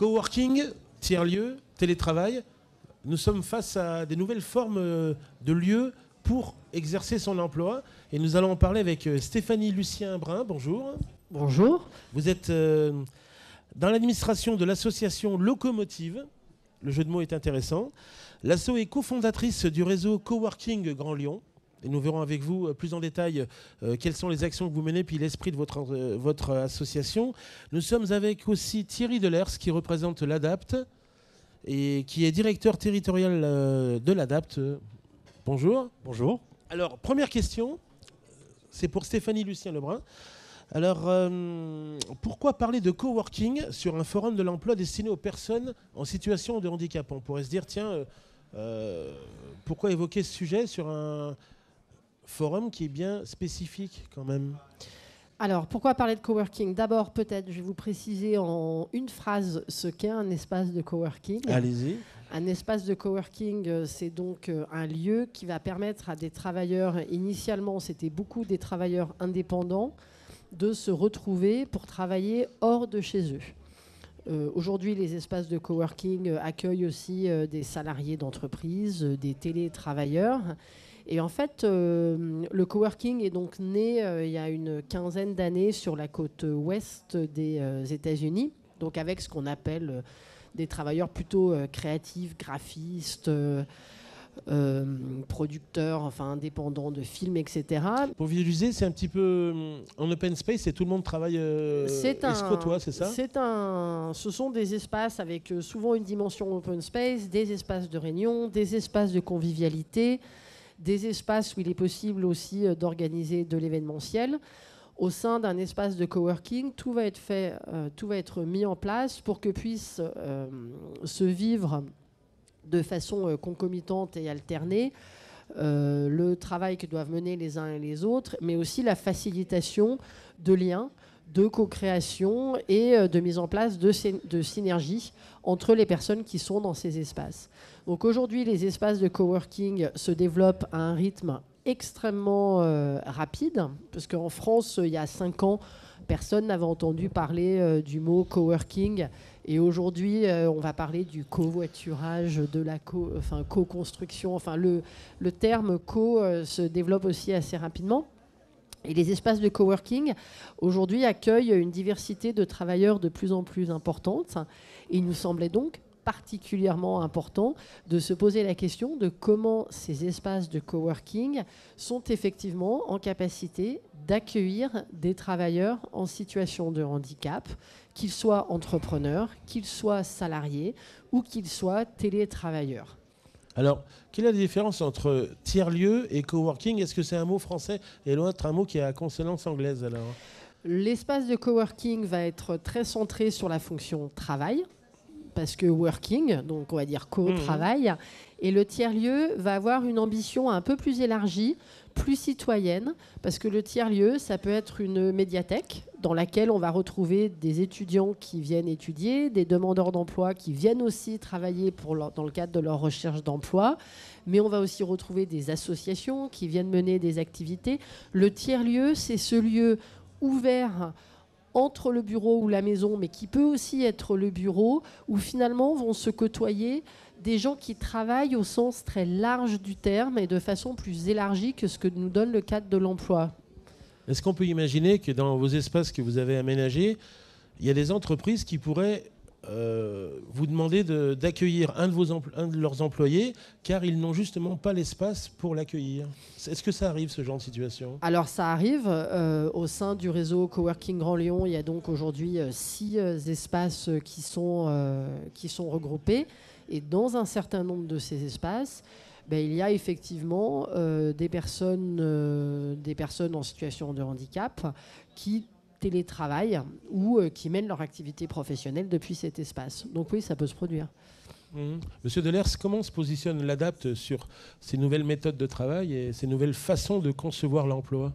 Coworking, tiers-lieu, télétravail, nous sommes face à des nouvelles formes de lieux pour exercer son emploi. Et nous allons en parler avec Stéphanie Lucien-Brun. Bonjour. Bonjour. Vous êtes dans l'administration de l'association Locomotive. Le jeu de mots est intéressant. L'asso est cofondatrice du réseau Coworking Grand Lyon. Et nous verrons avec vous plus en détail quelles sont les actions que vous menez, puis l'esprit de votre association. Nous sommes avec aussi Thierry Delers, qui représente l'ADAPT et qui est directeur territorial de l'ADAPT. Bonjour. Bonjour. Alors, première question, c'est pour Stéphanie Lucien-Lebrun. Alors, pourquoi parler de coworking sur un forum de l'emploi destiné aux personnes en situation de handicap? On pourrait se dire, tiens, pourquoi évoquer ce sujet sur un forum qui est bien spécifique quand même? Alors, pourquoi parler de coworking? D'abord, peut-être, je vais vous préciser en une phrase ce qu'est un espace de coworking. Allez-y. Un espace de coworking, c'est donc un lieu qui va permettre à des travailleurs, initialement, c'était beaucoup des travailleurs indépendants, de se retrouver pour travailler hors de chez eux. Aujourd'hui, les espaces de coworking accueillent aussi des salariés d'entreprise, des télétravailleurs. Et en fait, le coworking est donc né il y a une quinzaine d'années sur la côte ouest des États-Unis, donc avec ce qu'on appelle des travailleurs plutôt créatifs, graphistes, producteurs, enfin indépendants de films, etc. Pour visualiser, c'est un petit peu en open space et tout le monde travaille et se côtoie, c'est ça? Ce sont des espaces avec souvent une dimension open space, des espaces de réunion, des espaces de convivialité, des espaces où il est possible aussi d'organiser de l'événementiel. Au sein d'un espace de coworking, tout va être fait, tout va être mis en place pour que puisse se vivre de façon concomitante et alternée le travail que doivent mener les uns et les autres, mais aussi la facilitation de liens, de co-création et de mise en place de synergie entre les personnes qui sont dans ces espaces. Donc aujourd'hui, les espaces de coworking se développent à un rythme extrêmement rapide, parce qu'en France, il y a 5 ans, personne n'avait entendu parler du mot coworking. Et aujourd'hui, on va parler du covoiturage, de la co-construction. Enfin, le terme co se développe aussi assez rapidement. Et les espaces de coworking, aujourd'hui, accueillent une diversité de travailleurs de plus en plus importante. Et il nous semblait donc particulièrement important de se poser la question de comment ces espaces de coworking sont effectivement en capacité d'accueillir des travailleurs en situation de handicap, qu'ils soient entrepreneurs, qu'ils soient salariés ou qu'ils soient télétravailleurs. Alors, quelle est la différence entre tiers-lieu et coworking? Est-ce que c'est un mot français et l'autre un mot qui a à consonance anglaise alors? L'espace de coworking va être très centré sur la fonction travail, parce que working, donc on va dire co-travail, et le tiers-lieu va avoir une ambition un peu plus élargie, plus citoyenne, parce que le tiers-lieu, ça peut être une médiathèque dans laquelle on va retrouver des étudiants qui viennent étudier, des demandeurs d'emploi qui viennent aussi travailler dans le cadre de leur recherche d'emploi, mais on va aussi retrouver des associations qui viennent mener des activités. Le tiers-lieu, c'est ce lieu ouvert entre le bureau ou la maison, mais qui peut aussi être le bureau, où finalement vont se côtoyer des gens qui travaillent au sens très large du terme et de façon plus élargie que ce que nous donne le cadre de l'emploi. Est-ce qu'on peut imaginer que dans vos espaces que vous avez aménagés, il y a des entreprises qui pourraient vous demander d'accueillir un de leurs employés car ils n'ont justement pas l'espace pour l'accueillir? Est-ce que ça arrive, ce genre de situation? Alors ça arrive. Au sein du réseau Coworking Grand Lyon, il y a donc aujourd'hui 6 espaces qui sont regroupés. Et dans un certain nombre de ces espaces, il y a effectivement des personnes en situation de handicap qui télétravaillent ou qui mènent leur activité professionnelle depuis cet espace. Donc oui, ça peut se produire. Monsieur Delers, comment se positionne l'ADAPT sur ces nouvelles méthodes de travail et ces nouvelles façons de concevoir l'emploi?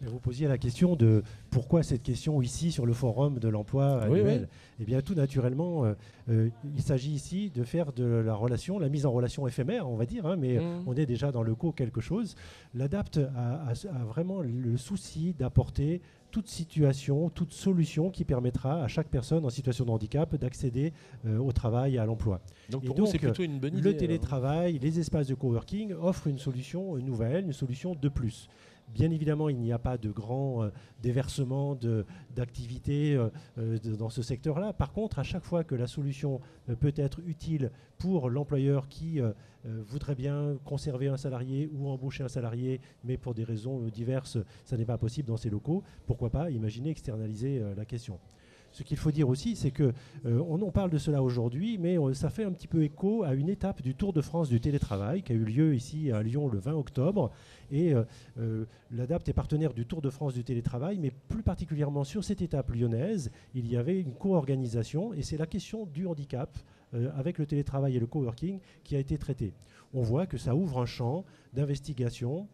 Et vous posiez la question de pourquoi cette question ici sur le forum de l'emploi annuel. Oui. Eh bien, tout naturellement, il s'agit ici de faire de la mise en relation éphémère, on va dire, hein, mais on est déjà dans le quelque chose. L'ADAPT a vraiment le souci d'apporter toute situation, toute solution qui permettra à chaque personne en situation de handicap d'accéder au travail et à l'emploi. Donc pour vous, c'est plutôt une bonne idée. Le télétravail, les espaces de coworking offrent une solution nouvelle, une solution de plus. Bien évidemment, il n'y a pas de grand déversement d'activités dans ce secteur-là. Par contre, à chaque fois que la solution peut être utile pour l'employeur qui voudrait bien conserver un salarié ou embaucher un salarié, mais pour des raisons diverses, ça n'est pas possible dans ces locaux, pourquoi pas imaginer externaliser la question. Ce qu'il faut dire aussi, c'est qu'on parle de cela aujourd'hui, mais ça fait un petit peu écho à une étape du Tour de France du télétravail qui a eu lieu ici à Lyon le 20 octobre. Et l'ADAPT est partenaire du Tour de France du télétravail, mais plus particulièrement sur cette étape lyonnaise, il y avait une co-organisation, et c'est la question du handicap avec le télétravail et le coworking qui a été traitée. On voit que ça ouvre un champ d'investigation,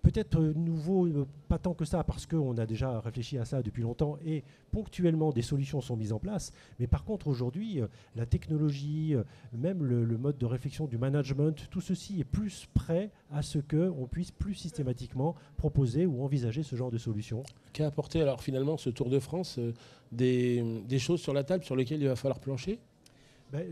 peut-être nouveau, pas tant que ça, parce qu'on a déjà réfléchi à ça depuis longtemps et ponctuellement des solutions sont mises en place. Mais par contre, aujourd'hui, la technologie, même le mode de réflexion du management, tout ceci est plus prêt à ce qu'on puisse plus systématiquement proposer ou envisager ce genre de solutions. Qu'a apporté alors finalement ce Tour de France des choses sur la table sur lesquelles il va falloir plancher ?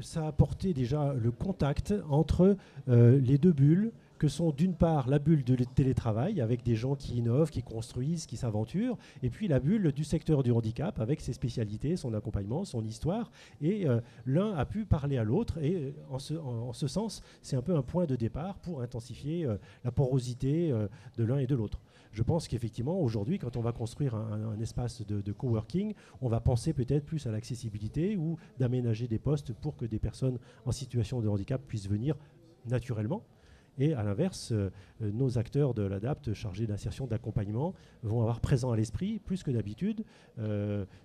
Ça a apporté déjà le contact entre les deux bulles, que sont d'une part la bulle de télétravail avec des gens qui innovent, qui construisent, qui s'aventurent, et puis la bulle du secteur du handicap avec ses spécialités, son accompagnement, son histoire, et l'un a pu parler à l'autre, et en ce sens, c'est un peu un point de départ pour intensifier la porosité de l'un et de l'autre. Je pense qu'effectivement, aujourd'hui, quand on va construire un espace de coworking, on va penser peut-être plus à l'accessibilité ou d'aménager des postes pour que des personnes en situation de handicap puissent venir naturellement. Et à l'inverse, nos acteurs de l'ADAPT chargés d'insertion, d'accompagnement vont avoir présent à l'esprit, plus que d'habitude,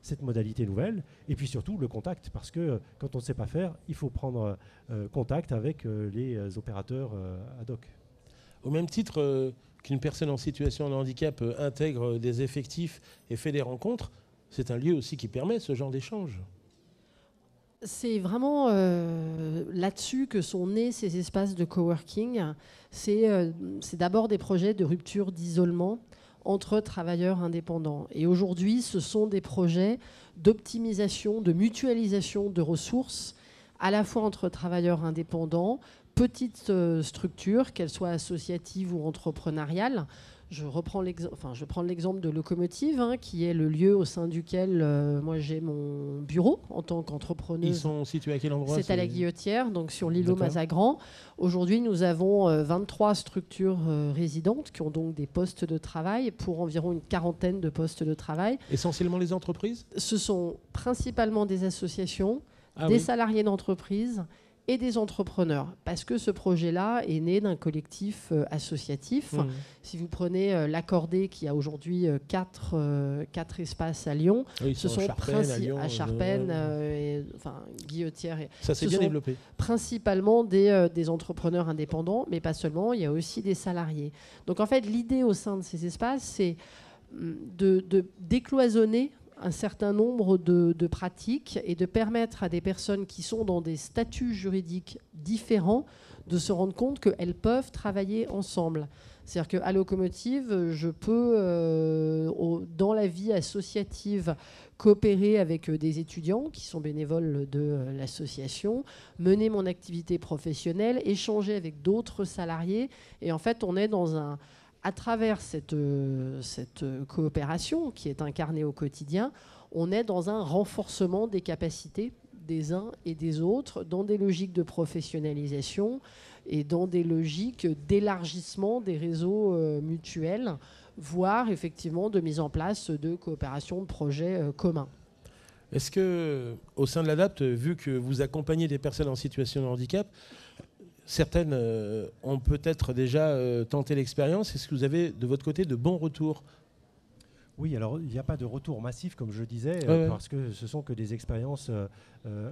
cette modalité nouvelle. Et puis surtout, le contact, parce que quand on ne sait pas faire, il faut prendre contact avec les opérateurs ad hoc. Au même titre qu'une personne en situation de handicap intègre des effectifs et fait des rencontres, c'est un lieu aussi qui permet ce genre d'échange. C'est vraiment là-dessus que sont nés ces espaces de coworking. C'est d'abord des projets de rupture d'isolement entre travailleurs indépendants. Et aujourd'hui, ce sont des projets d'optimisation, de mutualisation de ressources, à la fois entre travailleurs indépendants, petites structures, qu'elles soient associatives ou entrepreneuriales. Je prends l'exemple de Locomotive, qui est le lieu au sein duquel moi j'ai mon bureau en tant qu'entrepreneuse. Ils sont situés à quel endroit ? C'est à la Guillotière, donc sur l'îlot Mazagran. Aujourd'hui, nous avons 23 structures résidentes qui ont donc des postes de travail pour environ une quarantaine de postes de travail. Essentiellement les entreprises ? Ce sont principalement des associations, salariés d'entreprise et des entrepreneurs, parce que ce projet-là est né d'un collectif associatif. Si vous prenez l'Accordé, qui a aujourd'hui 4 espaces à Lyon, ce sont à Charpennes, Guillotière. Ça s'est bien développé. Principalement des entrepreneurs indépendants, mais pas seulement, il y a aussi des salariés. Donc en fait, l'idée au sein de ces espaces, c'est de décloisonner un certain nombre de pratiques et de permettre à des personnes qui sont dans des statuts juridiques différents de se rendre compte qu'elles peuvent travailler ensemble. C'est-à-dire qu'à Locomotive, je peux, dans la vie associative, coopérer avec des étudiants qui sont bénévoles de l'association, mener mon activité professionnelle, échanger avec d'autres salariés. Et en fait, on est à travers cette coopération qui est incarnée au quotidien, on est dans un renforcement des capacités des uns et des autres, dans des logiques de professionnalisation et dans des logiques d'élargissement des réseaux mutuels, voire effectivement de mise en place de coopération, de projets communs. Est-ce que, au sein de l'ADAPT, vu que vous accompagnez des personnes en situation de handicap, certaines ont peut-être déjà tenté l'expérience. Est-ce que vous avez, de votre côté, de bons retours ? Oui, alors il n'y a pas de retour massif, comme je le disais, parce que ce sont que des expériences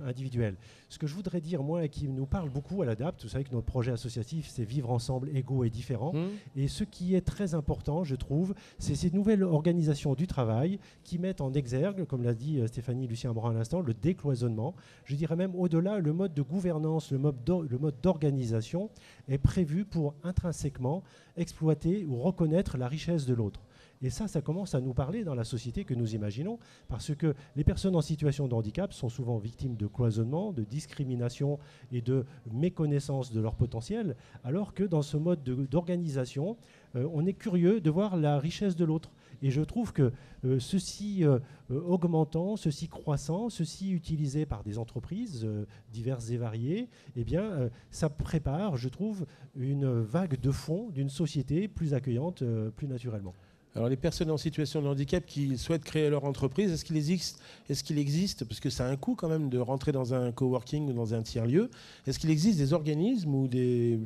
individuelles. Ce que je voudrais dire, moi, et qui nous parle beaucoup à l'ADAPT, vous savez que notre projet associatif, c'est vivre ensemble, égaux et différents. Et ce qui est très important, je trouve, c'est ces nouvelles organisations du travail qui mettent en exergue, comme l'a dit Stéphanie Lucien Morin à l'instant, le décloisonnement. Je dirais même au-delà, le mode de gouvernance, le mode d'organisation est prévu pour intrinsèquement exploiter ou reconnaître la richesse de l'autre. Et ça commence à nous parler dans la société que nous imaginons, parce que les personnes en situation de handicap sont souvent victimes de cloisonnement, de discrimination et de méconnaissance de leur potentiel, alors que dans ce mode d'organisation, on est curieux de voir la richesse de l'autre. Et je trouve que ceci augmentant, ceci croissant, ceci utilisé par des entreprises diverses et variées, eh bien, ça prépare, je trouve, une vague de fond d'une société plus accueillante, plus naturellement. Alors les personnes en situation de handicap qui souhaitent créer leur entreprise, est-ce qu'il existe, parce que ça a un coût quand même de rentrer dans un coworking ou dans un tiers-lieu, est-ce qu'il existe des organismes ou des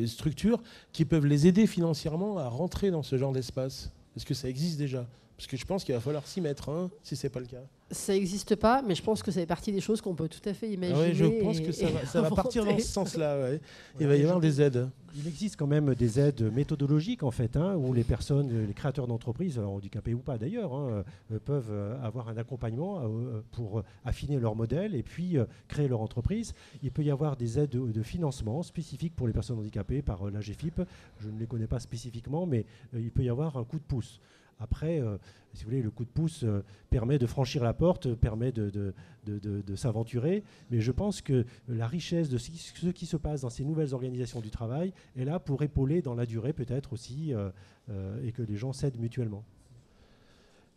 structures qui peuvent les aider financièrement à rentrer dans ce genre d'espace? Est-ce que ça existe déjà? Parce que je pense qu'il va falloir s'y mettre, si ce n'est pas le cas. Ça n'existe pas, mais je pense que ça fait partie des choses qu'on peut tout à fait imaginer. Oui, je pense que ça va partir dans ce sens-là. Ouais. Il va y avoir des aides. Il existe quand même des aides méthodologiques, en fait, où les personnes, les créateurs d'entreprises, handicapés ou pas d'ailleurs, peuvent avoir un accompagnement pour affiner leur modèle et puis créer leur entreprise. Il peut y avoir des aides de financement spécifiques pour les personnes handicapées par l'AGFIP. Je ne les connais pas spécifiquement, mais il peut y avoir un coup de pouce. Après, si vous voulez, le coup de pouce permet de franchir la porte, permet de s'aventurer. Mais je pense que la richesse de ce qui se passe dans ces nouvelles organisations du travail est là pour épauler dans la durée peut-être aussi et que les gens s'aident mutuellement.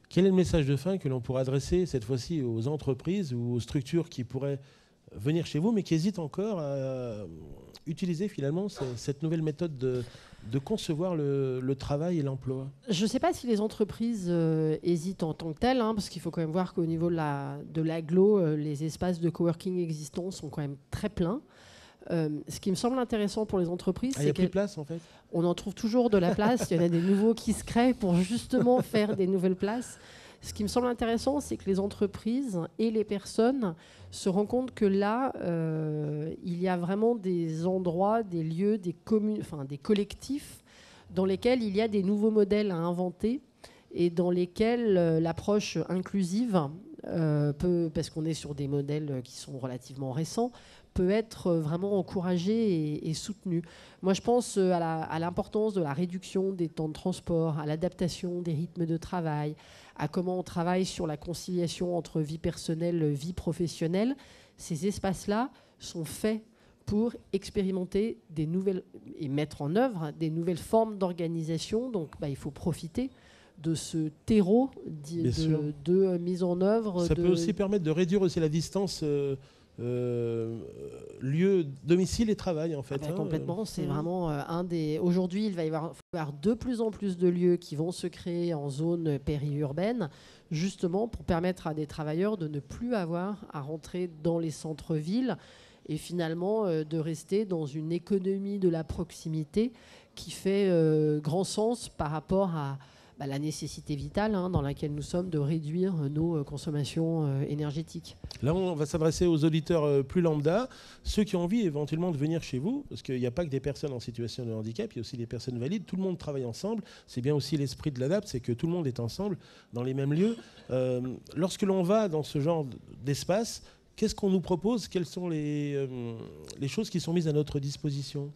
Quel est le message de fin que l'on pourrait adresser cette fois-ci aux entreprises ou aux structures qui pourraient venir chez vous mais qui hésitent encore à utiliser finalement cette nouvelle méthode de concevoir le travail et l'emploi? Je ne sais pas si les entreprises hésitent en tant que telles, parce qu'il faut quand même voir qu'au niveau de l'agglo, les espaces de coworking existants sont quand même très pleins. Ce qui me semble intéressant pour les entreprises, c'est qu'il n'y a plus de place en fait. On en trouve toujours de la place. Il y en a des nouveaux qui se créent pour justement faire des nouvelles places. Ce qui me semble intéressant, c'est que les entreprises et les personnes se rendent compte que là, il y a vraiment des endroits, des lieux, des communes, enfin des collectifs dans lesquels il y a des nouveaux modèles à inventer et dans lesquels l'approche inclusive parce qu'on est sur des modèles qui sont relativement récents, peut être vraiment encouragée et soutenue. Moi, je pense à l'importance de la réduction des temps de transport, à l'adaptation des rythmes de travail, à comment on travaille sur la conciliation entre vie personnelle et vie professionnelle. Ces espaces-là sont faits pour expérimenter des nouvelles et mettre en œuvre des nouvelles formes d'organisation. Donc, il faut profiter de ce terreau de mise en œuvre. Ça peut aussi permettre de réduire aussi la distance lieu, domicile et travail en fait. Complètement, c'est vraiment un des... Aujourd'hui, il va y avoir de plus en plus de lieux qui vont se créer en zone périurbaine, justement pour permettre à des travailleurs de ne plus avoir à rentrer dans les centres-villes et finalement de rester dans une économie de la proximité qui fait grand sens par rapport à la nécessité vitale dans laquelle nous sommes de réduire nos consommations énergétiques. Là, on va s'adresser aux auditeurs plus lambda, ceux qui ont envie éventuellement de venir chez vous, parce qu'il n'y a pas que des personnes en situation de handicap, il y a aussi des personnes valides, tout le monde travaille ensemble, c'est bien aussi l'esprit de l'ADAPT, c'est que tout le monde est ensemble dans les mêmes lieux. Lorsque l'on va dans ce genre d'espace, qu'est-ce qu'on nous propose? Quelles sont les choses qui sont mises à notre disposition?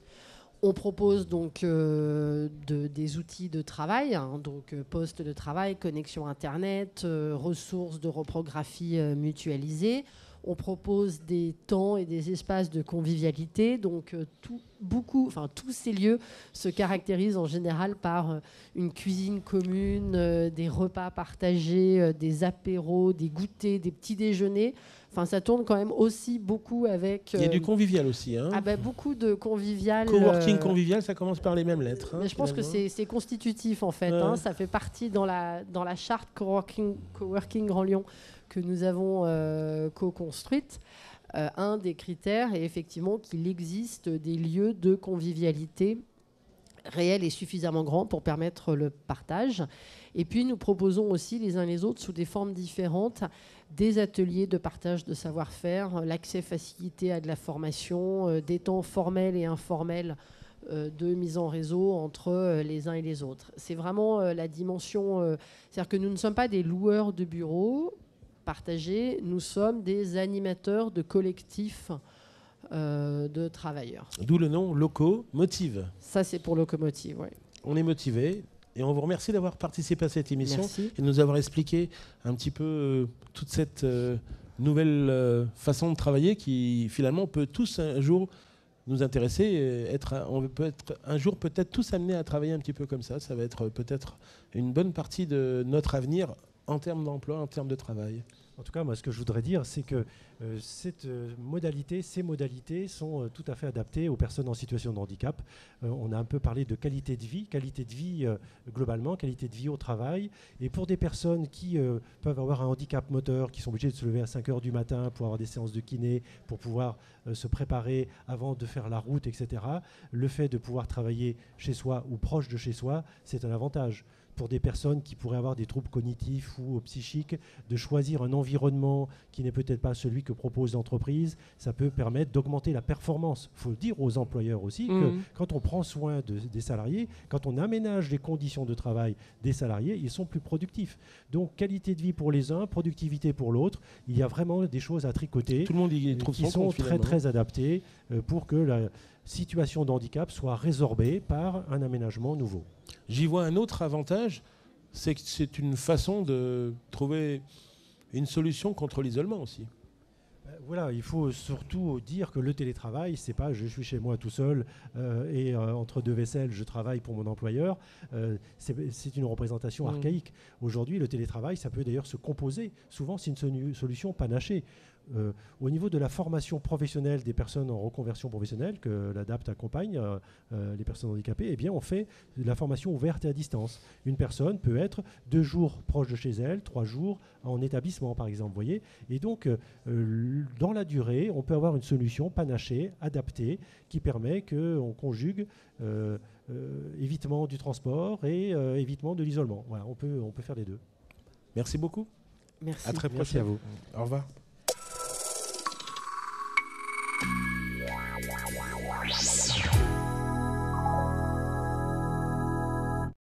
On propose donc des outils de travail, donc poste de travail, connexion Internet, ressources de reprographie mutualisées. On propose des temps et des espaces de convivialité. Donc tous ces lieux se caractérisent en général par une cuisine commune, des repas partagés, des apéros, des goûters, des petits déjeuners. Enfin, ça tourne quand même aussi beaucoup avec... Il y a du convivial aussi. Beaucoup de convivial. Coworking convivial, ça commence par les mêmes lettres. Mais je pense que c'est constitutif, en fait. Ça fait partie dans la charte Coworking Grand Lyon que nous avons co-construite. Un des critères est effectivement qu'il existe des lieux de convivialité réel et suffisamment grand pour permettre le partage. Et puis nous proposons aussi les uns les autres sous des formes différentes des ateliers de partage de savoir-faire, l'accès facilité à de la formation, des temps formels et informels de mise en réseau entre les uns et les autres. C'est vraiment la dimension, c'est-à-dire que nous ne sommes pas des loueurs de bureaux partagés, nous sommes des animateurs de collectifs de travailleurs. D'où le nom Locomotive. Ça, c'est pour Locomotive, oui. On est motivé et on vous remercie d'avoir participé à cette émission. Merci. Et de nous avoir expliqué un petit peu toute cette nouvelle façon de travailler qui finalement peut tous un jour nous intéresser. On peut être un jour peut-être tous amenés à travailler un petit peu comme ça. Ça va être peut-être une bonne partie de notre avenir en termes d'emploi, en termes de travail. En tout cas, moi, ce que je voudrais dire, c'est que ces modalités sont tout à fait adaptées aux personnes en situation de handicap. On a un peu parlé de qualité de vie globalement, qualité de vie au travail. Et pour des personnes qui peuvent avoir un handicap moteur, qui sont obligées de se lever à 5 heures du matin pour avoir des séances de kiné, pour pouvoir se préparer avant de faire la route, etc., le fait de pouvoir travailler chez soi ou proche de chez soi, c'est un avantage. Pour des personnes qui pourraient avoir des troubles cognitifs ou psychiques, de choisir un environnement qui n'est peut-être pas celui que propose l'entreprise, ça peut permettre d'augmenter la performance. Il faut dire aux employeurs aussi que quand on prend soin des salariés, quand on aménage les conditions de travail des salariés, ils sont plus productifs. Donc qualité de vie pour les uns, productivité pour l'autre, il y a vraiment des choses à tricoter. Tout le monde y trouve qui sont très très adaptées pour que la situation de handicap soit résorbée par un aménagement nouveau. J'y vois un autre avantage, c'est que c'est une façon de trouver une solution contre l'isolement aussi. Voilà, il faut surtout dire que le télétravail, c'est pas je suis chez moi tout seul et entre deux vaisselles, je travaille pour mon employeur. C'est une représentation archaïque. Aujourd'hui, le télétravail, ça peut d'ailleurs se composer. Souvent, c'est une solution panachée. Au niveau de la formation professionnelle des personnes en reconversion professionnelle, que l'ADAPT accompagne les personnes handicapées, eh bien, on fait de la formation ouverte et à distance. Une personne peut être 2 jours proche de chez elle, 3 jours en établissement, par exemple. Voyez. Et donc, dans la durée, on peut avoir une solution panachée, adaptée, qui permet qu'on conjugue évitement du transport et évitement de l'isolement. Voilà, on peut faire les deux. Merci beaucoup. Merci. À très Merci à prochainement. vous. Au revoir.